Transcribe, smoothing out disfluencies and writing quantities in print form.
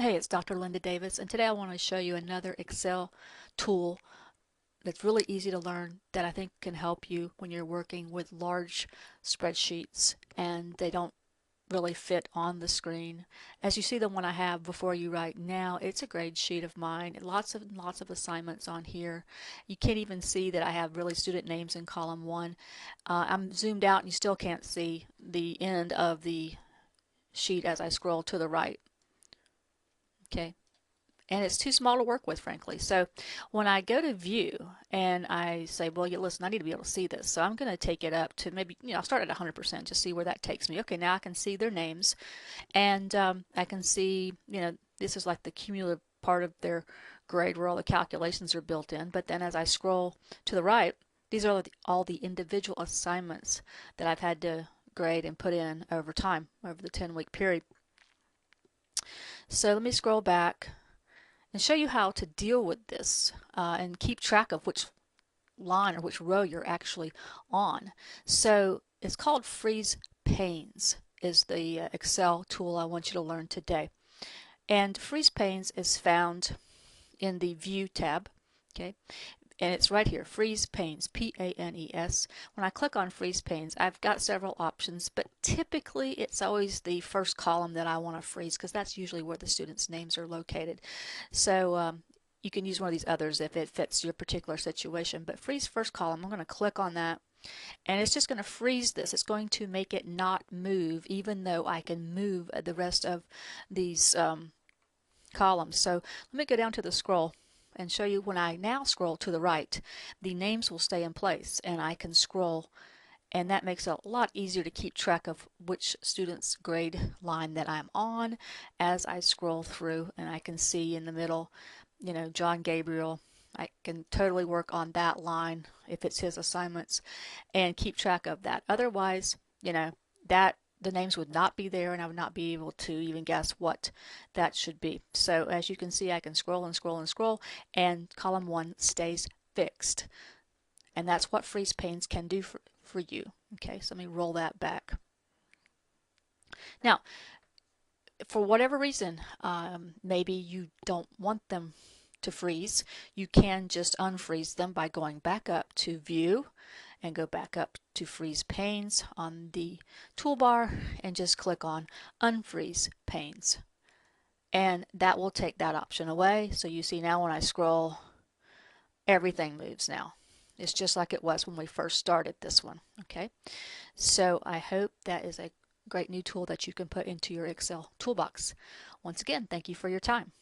Hey, it's Dr. Linda Davis, and today I want to show you another Excel tool that's really easy to learn that I think can help you when you're working with large spreadsheets and they don't really fit on the screen. As you see the one I have before you right now, it's a grade sheet of mine. Lots of assignments on here. You can't even see that I have really student names in column 1. I'm zoomed out and you still can't see the end of the sheet as I scroll to the right. Okay. And it's too small to work with, frankly. So when I go to view and I say, well, yeah, listen, I need to be able to see this. So I'm going to take it up to maybe, I'll start at 100%, just see where that takes me. Okay, now I can see their names, and I can see, this is like the cumulative part of their grade where all the calculations are built in. But then as I scroll to the right, these are all the individual assignments that I've had to grade and put in over time, over the 10-week period. So let me scroll back and show you how to deal with this and keep track of which line or which row you're actually on. So it's called Freeze Panes is the Excel tool I want you to learn today. And Freeze Panes is found in the View tab. Okay, and it's right here, Freeze Panes, P-A-N-E-S. When I click on Freeze Panes, I've got several options, but typically it's always the first column that I want to freeze because that's usually where the students' names are located. So you can use one of these others if it fits your particular situation, but freeze first column, I'm going to click on that, and it's just going to freeze this. It's going to make it not move, even though I can move the rest of these columns. So let me go down to the scroll and show you when I now scroll to the right, the names will stay in place and I can scroll, and that makes it a lot easier to keep track of which student's grade line that I'm on as I scroll through, and I can see in the middle, John Gabriel. I can totally work on that line if it's his assignments and keep track of that. Otherwise, that the names would not be there and I would not be able to even guess what that should be. So as you can see, I can scroll and scroll and scroll, and column 1 stays fixed. And that's what Freeze Panes can do for you. Okay, so let me roll that back. Now, for whatever reason, maybe you don't want them to freeze, you can just unfreeze them by going back up to View and go back up to Freeze Panes on the toolbar and just click on Unfreeze Panes. And that will take that option away. So you see now when I scroll, everything moves now. It's just like it was when we first started this one. Okay, so I hope that is a great new tool that you can put into your Excel toolbox. Once again, thank you for your time.